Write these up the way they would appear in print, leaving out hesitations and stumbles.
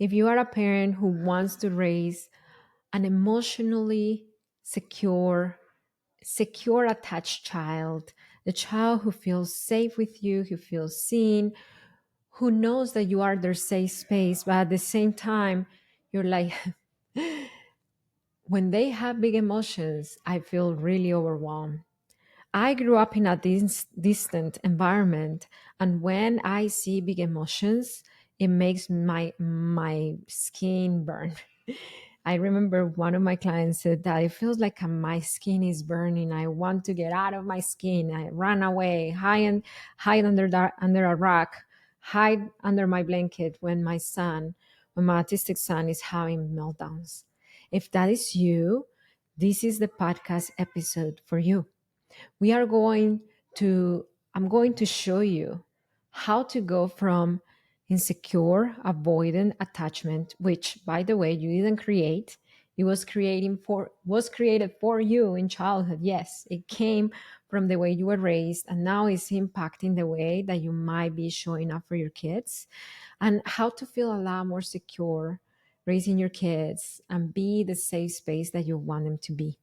If you are a parent who wants to raise an emotionally secure, attached child, a child who feels safe with you, who feels seen, who knows that you are their safe space, but at the same time, you're like, when they have big emotions, I feel really overwhelmed. I grew up in a distant environment, and when I see big emotions, it makes my skin burn. I remember one of my clients said that it feels like my skin is burning. I want to get out of my skin. I run away, hide under a rock, hide under my blanket when my autistic son is having meltdowns. If that is you, this is the podcast episode for you. We are going to I'm going to show you how to go from insecure avoidant attachment, which by the way you didn't create. It was created for you in childhood. Yes, it came from the way you were raised, and now it's impacting the way that you might be showing up for your kids, and how to feel a lot more secure raising your kids and be the safe space that you want them to be.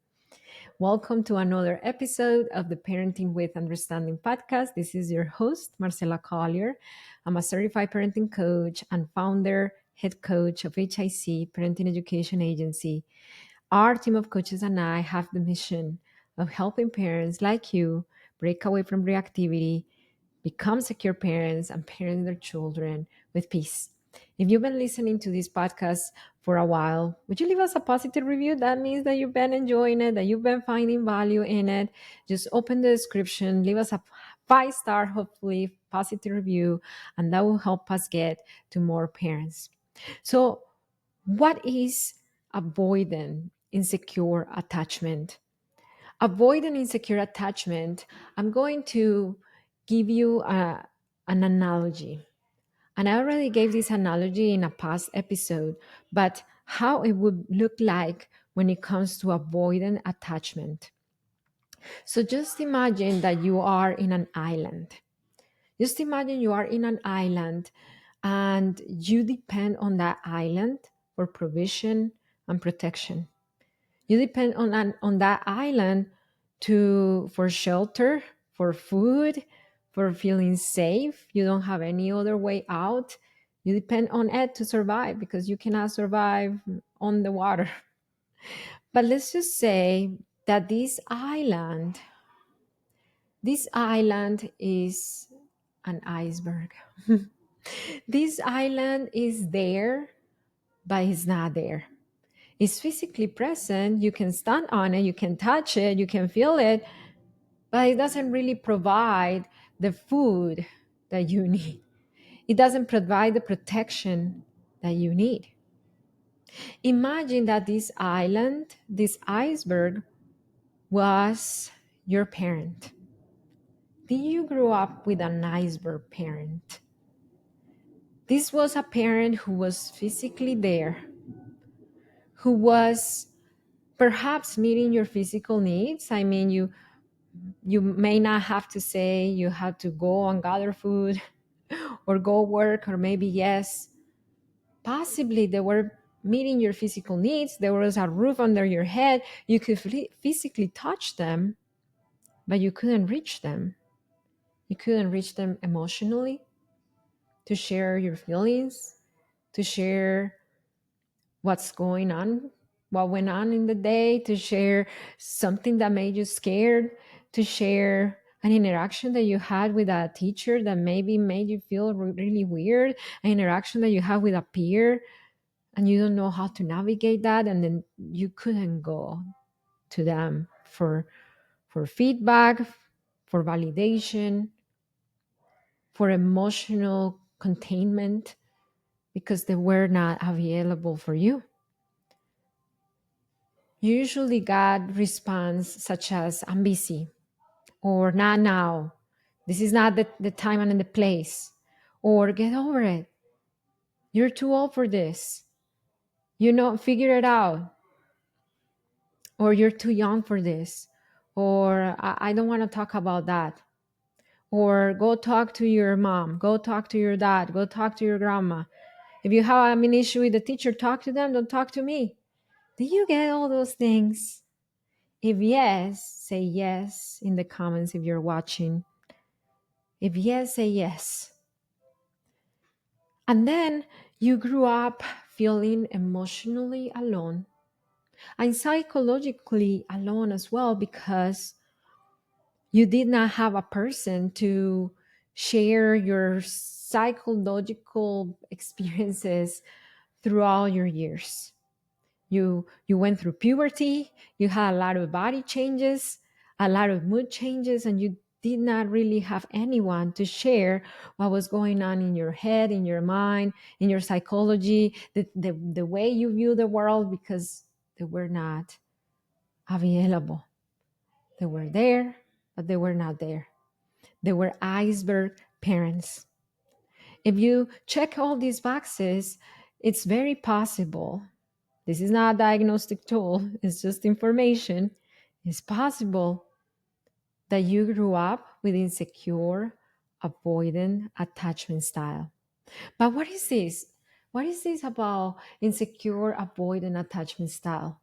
Welcome to another episode of the Parenting with Understanding podcast. This is your host, Marcela Collier. I'm a certified parenting coach and founder, head coach of HIC, Parenting Education Agency. Our team of coaches and I have the mission of helping parents like you break away from reactivity, become secure parents, and parent their children with peace. If you've been listening to this podcast for a while, would you leave us a positive review? That means that you've been enjoying it, that you've been finding value in it. Just open the description, leave us a 5-star, hopefully positive review, and that will help us get to more parents. So, what is avoidant insecure attachment? Avoidant insecure attachment, I'm going to give you an analogy. And I already gave this analogy in a past episode, but how it would look like when it comes to avoidant attachment. So just imagine that you are in an island. Just imagine you are in an island and you depend on that island for provision and protection. You depend on that island to for shelter, for food, for feeling safe. You don't have any other way out. You depend on it to survive because you cannot survive on the water. But let's just say that this island is an iceberg. This island is there, but it's not there. It's physically present. You can stand on it, you can touch it, you can feel it, but it doesn't really provide the food that you need. It doesn't provide the protection that you need. Imagine that this island, this iceberg, was your parent. Did you grow up with an iceberg parent? This was a parent who was physically there, who was perhaps meeting your physical needs. I mean, you may not have to say you had to go and gather food or go work, or maybe yes, possibly they were meeting your physical needs. There was a roof under your head. You could physically touch them, but you couldn't reach them. You couldn't reach them emotionally to share your feelings, to share what's going on, what went on in the day, to share something that made you scared, to share an interaction that you had with a teacher that maybe made you feel really weird, an interaction that you had with a peer and you don't know how to navigate that, and then you couldn't go to them for feedback, for validation, for emotional containment because they were not available for you. You usually got response such as, I'm busy, or not now, this is not the time and the place, or get over it, you're too old for this, figure it out, or you're too young for this, or I don't want to talk about that, or go talk to your mom, go talk to your dad, go talk to your grandma. If you have an issue with the teacher, talk to them, don't talk to me. Do you get all those things? If yes, say yes in the comments if you're watching. If yes, say yes. And then you grew up feeling emotionally alone and psychologically alone as well, because you did not have a person to share your psychological experiences throughout your years. You went through puberty, you had a lot of body changes, a lot of mood changes, and you did not really have anyone to share what was going on in your head, in your mind, in your psychology, the way you view the world, because they were not available. They were there, but they were not there. They were iceberg parents. If you check all these boxes, it's very possible. This is not a diagnostic tool, it's just information. It's possible that you grew up with insecure, avoidant attachment style. But what is this? What is this about insecure, avoidant attachment style?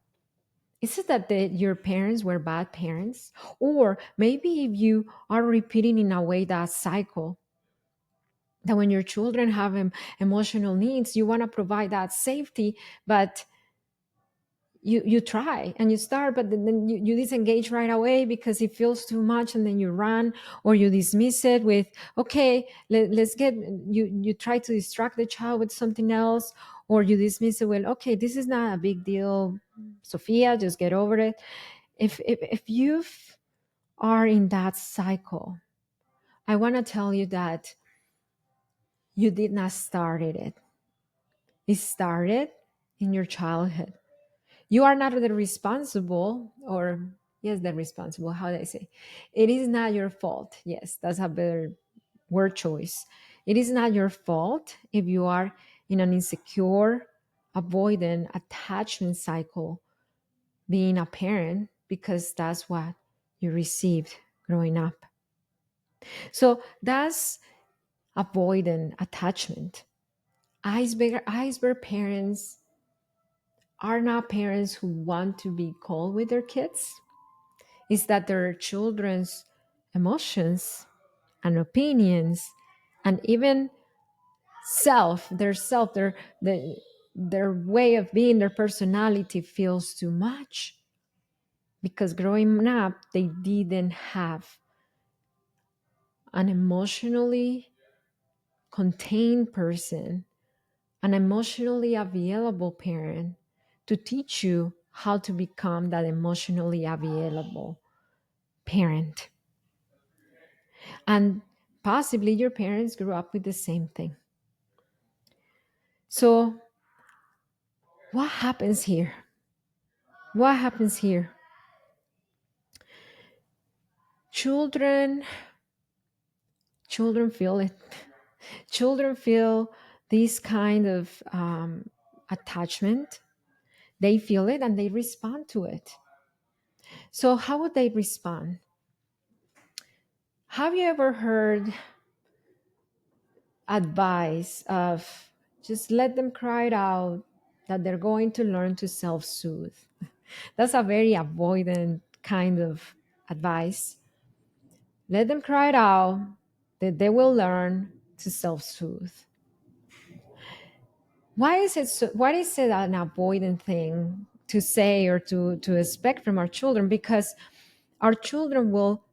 Is it that your parents were bad parents? Or maybe if you are repeating in a way that cycle, that when your children have emotional needs, you want to provide that safety, but you try and you start, but then you disengage right away because it feels too much, and then you run, or you dismiss it with, okay, let's get, you try to distract the child with something else, or you dismiss it, well, okay, this is not a big deal, Sophia, just get over it. If you are in that cycle, I want to tell you that you did not start it. It started in your childhood. You are not the responsible, or yes, the responsible, how do I say? It is not your fault. Yes, that's a better word choice. It is not your fault if you are in an insecure, avoidant attachment cycle being a parent, because that's what you received growing up. So that's avoidant attachment. Iceberg parents are not parents who want to be cold with their kids. Is that their children's emotions and opinions, and even their way of being, their personality feels too much, because growing up they didn't have an emotionally contained person, an emotionally available parent to teach you how to become that emotionally available parent. And possibly your parents grew up with the same thing. So, what happens here? What happens here? Children, children feel it. Children feel this kind of attachment. They feel it and they respond to it. So, how would they respond? Have you ever heard advice of just let them cry it out, that they're going to learn to self-soothe? That's a very avoidant kind of advice. Let them cry it out, that they will learn to self-soothe. Why is it an avoidant thing to say or to expect from our children? Because our children will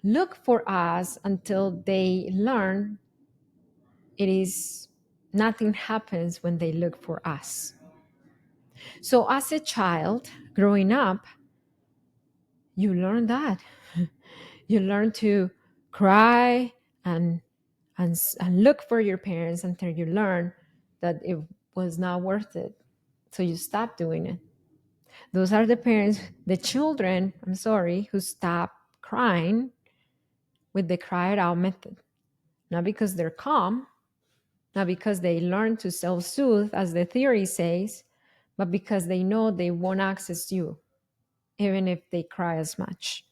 look for us until they learn it is nothing happens when they look for us. So as a child growing up, you learn that. You learn to cry and and look for your parents until you learn that it was not worth it. So you stop doing it. Those are the parents, the children, I'm sorry, who stop crying with the cry it out method. Not because they're calm, not because they learn to self soothe, as the theory says, but because they know they won't access you, even if they cry as much.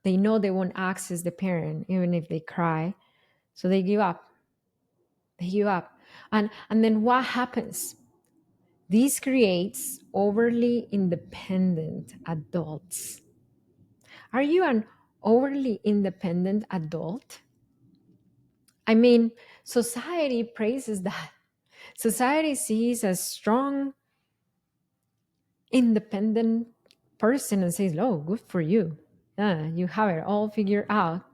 They know they won't access the parent, even if they cry. So they give up. They give up. And then what happens? This creates overly independent adults. Are you an overly independent adult? I mean, society praises that. Society sees a strong, independent person and says, "Oh, good for you. Yeah, you have it all figured out."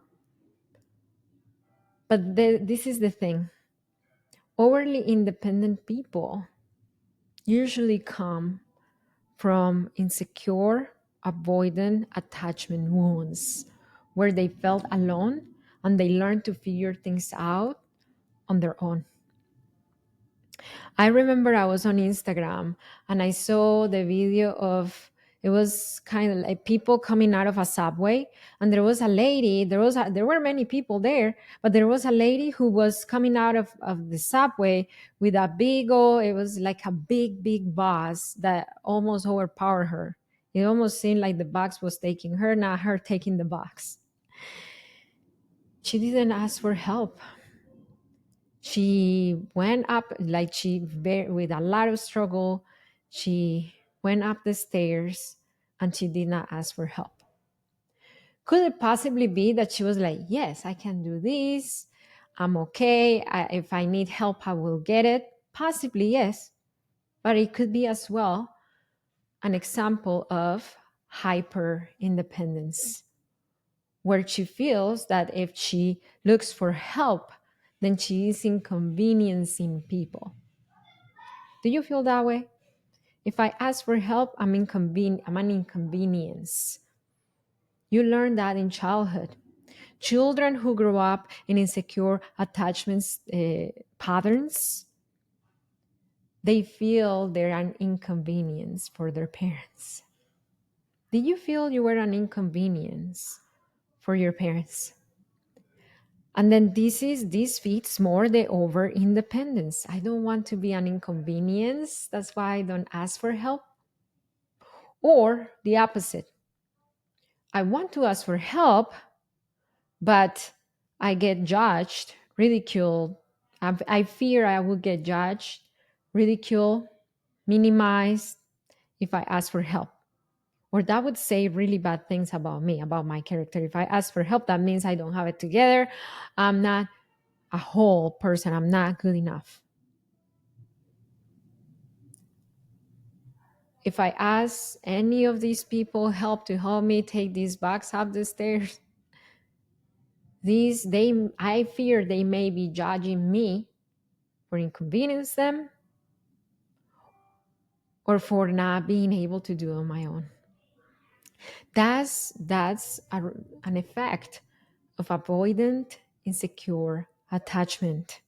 But this is the thing: overly independent people usually come from insecure, avoidant attachment wounds where they felt alone and they learned to figure things out on their own. I remember I was on Instagram and I saw the video of, it was kind of like people coming out of a subway, and there was a lady, there were many people there, but there was a lady who was coming out of the subway with a big old, it was like a big bus that almost overpowered her. It almost seemed like the box was taking her, not her taking the box. She didn't ask for help. She went up, like with a lot of struggle, she went up the stairs and she did not ask for help. Could it possibly be that she was like, yes, I can do this, I'm okay, if I need help I will get it? Possibly, yes. But it could be as well an example of hyper independence, where she feels that if she looks for help, then she is inconveniencing people. Do you feel that way? If I ask for help, I'm an inconvenience. You learn that in childhood. Children who grow up in insecure attachments patterns, they feel they're an inconvenience for their parents. Did you feel you were an inconvenience for your parents? And then this feeds more the over independence. I don't want to be an inconvenience. That's why I don't ask for help. Or the opposite. I want to ask for help, but I get judged, ridiculed. I fear I will get judged, ridiculed, minimized if I ask for help. Or that would say really bad things about me, about my character. If I ask for help, that means I don't have it together. I'm not a whole person. I'm not good enough. If I ask any of these people help to help me take these bags up the stairs, I fear they may be judging me for inconvenience them or for not being able to do it on my own. An effect of avoidant, insecure attachment.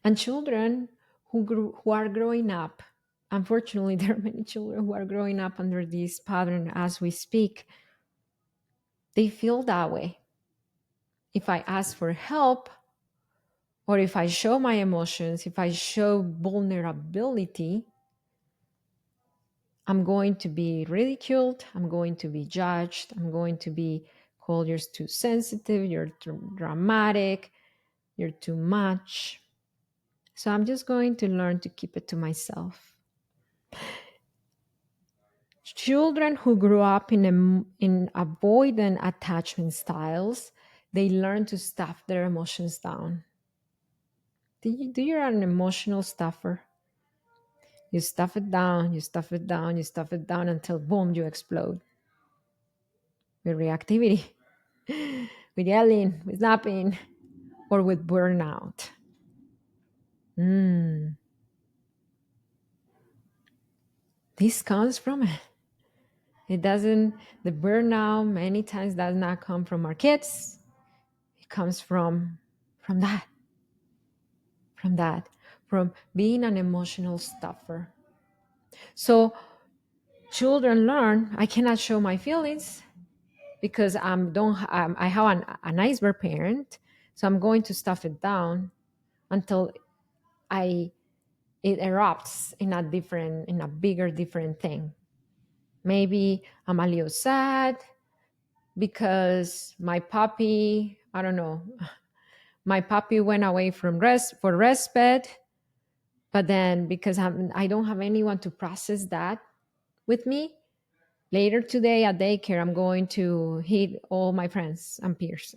And children who are growing up, unfortunately, there are many children who are growing up under this pattern as we speak. They feel that way. If I ask for help, or if I show my emotions, if I show vulnerability, I'm going to be ridiculed, I'm going to be judged, I'm going to be called you're too sensitive, you're too dramatic, you're too much. So I'm just going to learn to keep it to myself. Children who grew up in avoidant attachment styles, they learn to stuff their emotions down. Do you're an emotional stuffer? You stuff it down, you stuff it down, you stuff it down until boom, you explode with reactivity, with yelling, with snapping, or with burnout. This comes from it. It doesn't, the burnout many times does not come from our kids. It comes from that, from that, from being an emotional stuffer. So children learn I cannot show my feelings because I have an iceberg parent, so I'm going to stuff it down until I it erupts in a bigger different thing. Maybe I'm a little sad because my puppy, I don't know, my puppy went away from for respite, But then because I don't have anyone to process that with me, later today at daycare, I'm going to hit all my friends and peers.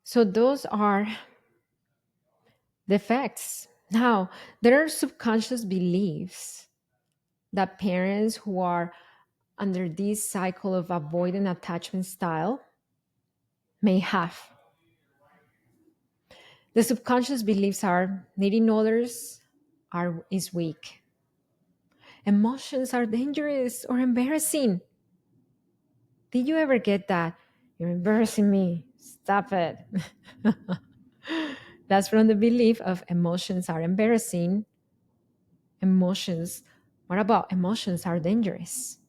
So those are the facts. Now, there are subconscious beliefs that parents who are under this cycle of avoidant attachment style may have. The subconscious beliefs are needing others is weak. Emotions are dangerous or embarrassing. Did you ever get that? You're embarrassing me. Stop it. That's from the belief of emotions are embarrassing. Emotions. What about emotions are dangerous?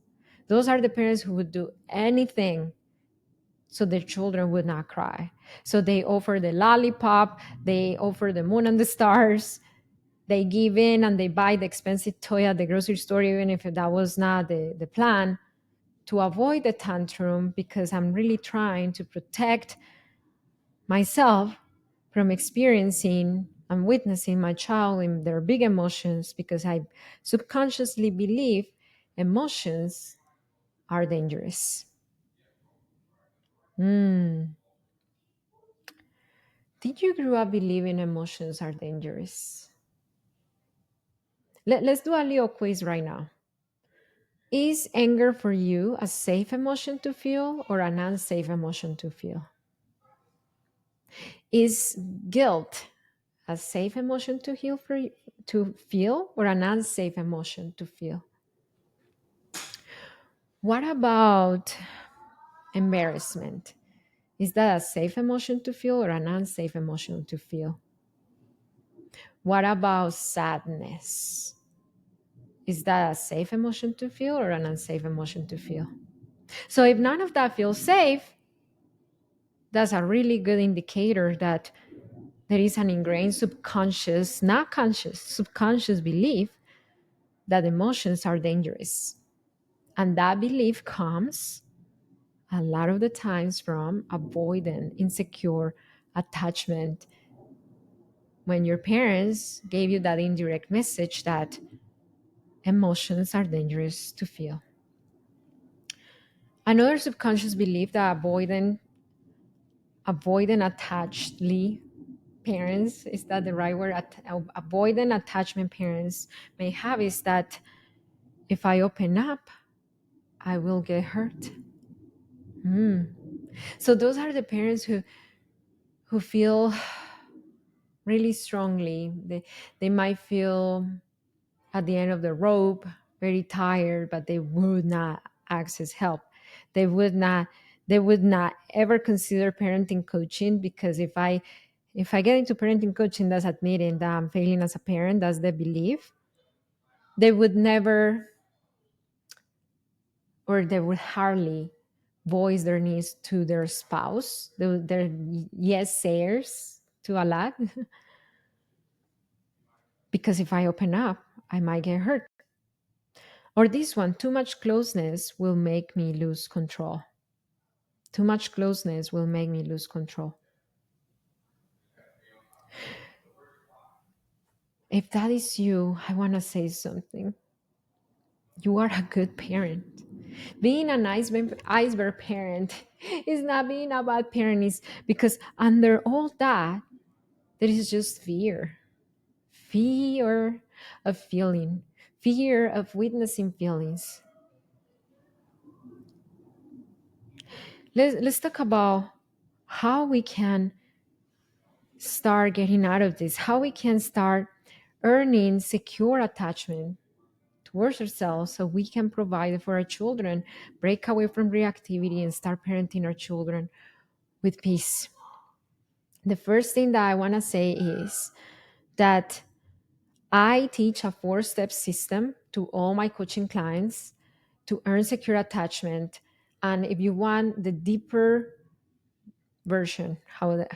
Those are the parents who would do anything so their children would not cry. So they offer the lollipop, they offer the moon and the stars, they give in and they buy the expensive toy at the grocery store, even if that was not the plan, to avoid the tantrum because I'm really trying to protect myself from experiencing and witnessing my child in their big emotions because I subconsciously believe emotions are dangerous. Hmm. Did you grow up believing emotions are dangerous? Let's do a little quiz right now. Is anger for you a safe emotion to feel or an unsafe emotion to feel? Is guilt a safe emotion to heal for you, to feel or an unsafe emotion to feel? What about embarrassment? Is that a safe emotion to feel or an unsafe emotion to feel? What about sadness? Is that a safe emotion to feel or an unsafe emotion to feel? So if none of that feels safe, that's a really good indicator that there is an ingrained subconscious, not conscious, subconscious belief that emotions are dangerous. And that belief comes a lot of the times from avoidant, insecure attachment when your parents gave you that indirect message that emotions are dangerous to feel. Another subconscious belief that avoidant attachedly parents, is that the right word? Avoidant attachment parents may have is that if I open up, I will get hurt. So those are the parents who feel really strongly. They might feel at the end of the rope, very tired, but they would not access help. They would not they would not ever consider parenting coaching because if I get into parenting coaching, that's admitting that I'm failing as a parent, that's the belief. They would never or they would hardly voice their needs to their spouse. They're yes sayers to a lot because if I open up, I might get hurt. Or this one, too much closeness will make me lose control. Too much closeness will make me lose control. If that is you, I want to say something. You are a good parent. Being an iceberg parent is not being a bad parent, is because under all that, there is just fear of feeling, fear of witnessing feelings. Let's talk about how we can start getting out of this, how we can start earning secure attachment towards ourselves so we can provide for our children, break away from reactivity, and start parenting our children with peace. The first thing that I want to say is that I teach a 4-step system to all my coaching clients to earn secure attachment. And if you want the deeper version, how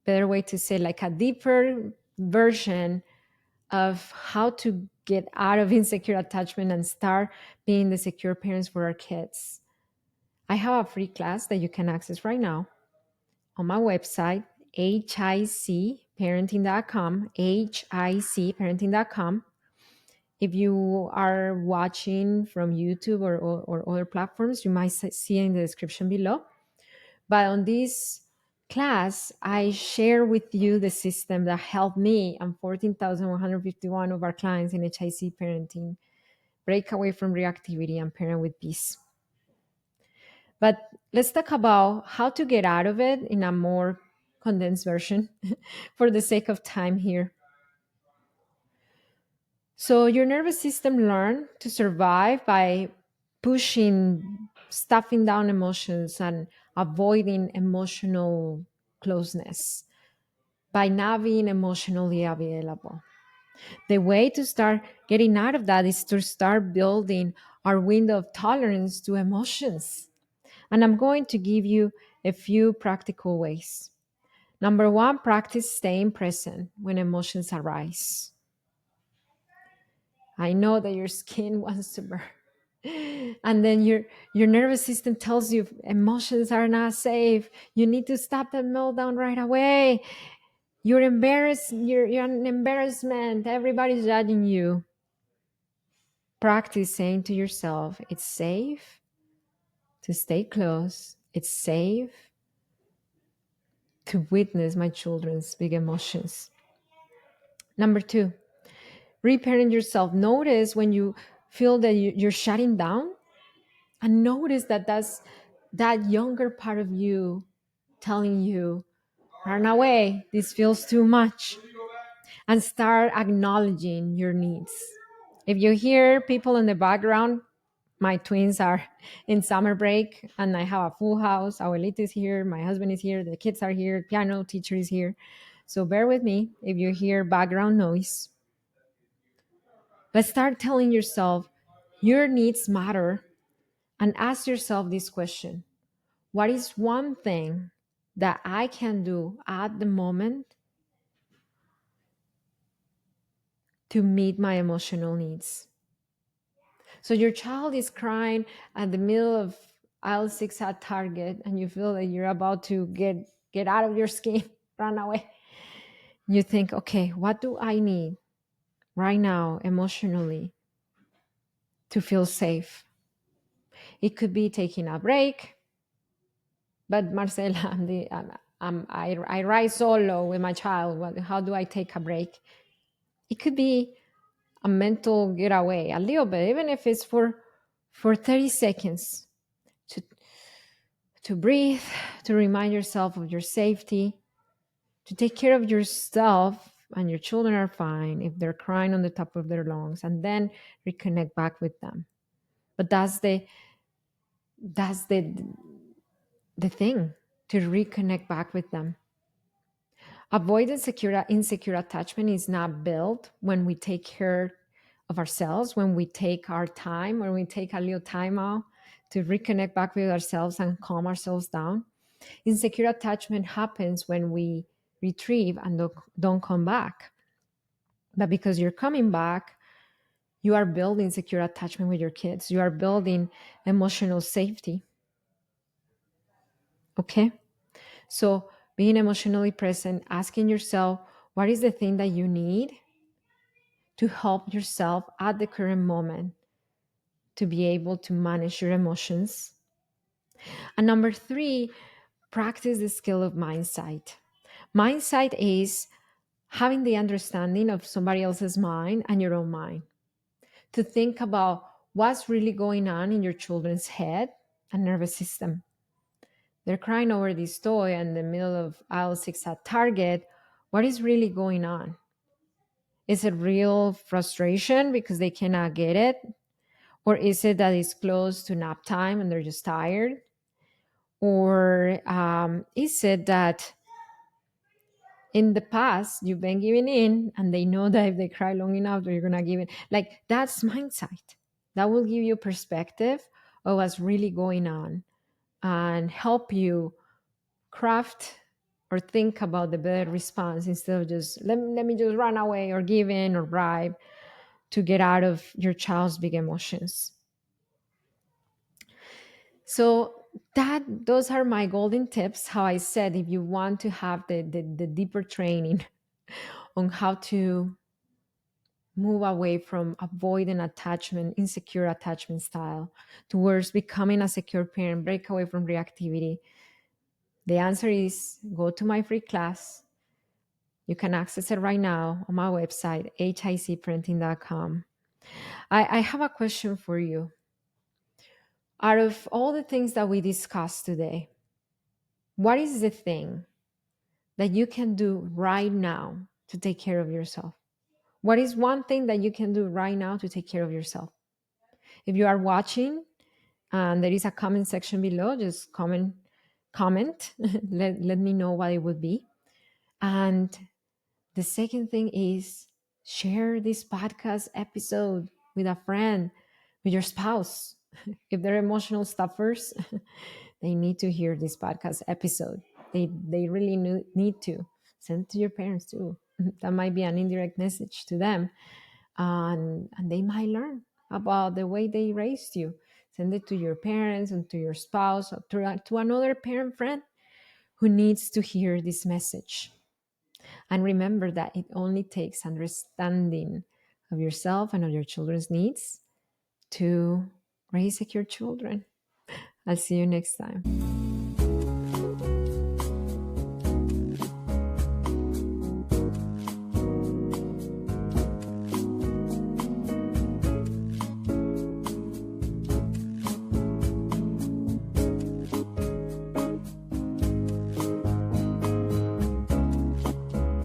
better way to say, like a deeper version of how to get out of insecure attachment and start being the secure parents for our kids, I have a free class that you can access right now on my website, hicparenting.com, hicparenting.com. If you are watching from YouTube or other platforms, you might see in the description below. But on this class, I share with you the system that helped me and 14,151 of our clients in HIC parenting break away from reactivity and parent with peace. But let's talk about how to get out of it in a more condensed version for the sake of time here. So your nervous system learned to survive by pushing, stuffing down emotions and avoiding emotional closeness by not being emotionally available. The way to start getting out of that is to start building our window of tolerance to emotions. And I'm going to give you a few practical ways. Number one, practice staying present when emotions arise. I know that your skin wants to burn. And then your nervous system tells you emotions are not safe. You need to stop the meltdown right away. You're embarrassed. You're an embarrassment. Everybody's judging you. Practice saying to yourself, it's safe to stay close. It's safe to witness my children's big emotions. Number two, reparent yourself. Notice when you feel that you're shutting down, and notice that that's that younger part of you telling you, run away, this feels too much, and start acknowledging your needs. If you hear people in the background, my twins are in summer break and I have a full house. Abuelita is here, my husband is here, the kids are here, piano teacher is here. So bear with me if you hear background noise. But start telling yourself your needs matter and ask yourself this question: what is one thing that I can do at the moment to meet my emotional needs? So your child is crying at the middle of aisle 6 at Target and you feel that you're about to get out of your skin, run away. You think, okay, what do I need right now emotionally to feel safe? It could be taking a break, but Marcela, I ride solo with my child. How do I take a break? It could be a mental getaway, a little bit, even if it's for 30 seconds to breathe, to remind yourself of your safety, to take care of yourself, and your children are fine if they're crying on the top of their lungs, and then reconnect back with them. But that's the thing, to reconnect back with them. Avoid insecure attachment is not built when we take care of ourselves, when we take our time, when we take a little time out to reconnect back with ourselves and calm ourselves down. Insecure attachment happens when we retrieve and don't come back. But because you're coming back, you are building secure attachment with your kids. You are building emotional safety. Okay? So being emotionally present, asking yourself, what is the thing that you need to help yourself at the current moment to be able to manage your emotions? And number three, practice the skill of mindsight. Mindsight is having the understanding of somebody else's mind and your own mind, to think about what's really going on in your children's head and nervous system. They're crying over this toy in the middle of aisle 6 at Target. What is really going on? Is it real frustration because they cannot get it? Or is it that it's close to nap time and they're just tired? Or is it that in the past you've been giving in and they know that if they cry long enough you're gonna give in? Like, that's mindset. That will give you perspective of what's really going on and help you craft or think about the better response instead of just let me just run away or give in or bribe to get out of your child's big emotions. So those are my golden tips. How I said, if you want to have the deeper training on how to move away from avoiding attachment, insecure attachment style, towards becoming a secure parent, break away from reactivity, the answer is go to my free class. You can access it right now on my website, hicprinting.com. I have a question for you. Out of all the things that we discussed today, what is the thing that you can do right now to take care of yourself? What is one thing that you can do right now to take care of yourself? If you are watching and there is a comment section below, just comment. Let me know what it would be. And the second thing is share this podcast episode with a friend, with your spouse. If they're emotional stuffers, they need to hear this podcast episode. They really need to send it to your parents too. That might be an indirect message to them, and they might learn about the way they raised you. Send it to your parents and to your spouse or to another parent friend who needs to hear this message. And remember that it only takes understanding of yourself and of your children's needs to raise secure children. I'll see you next time.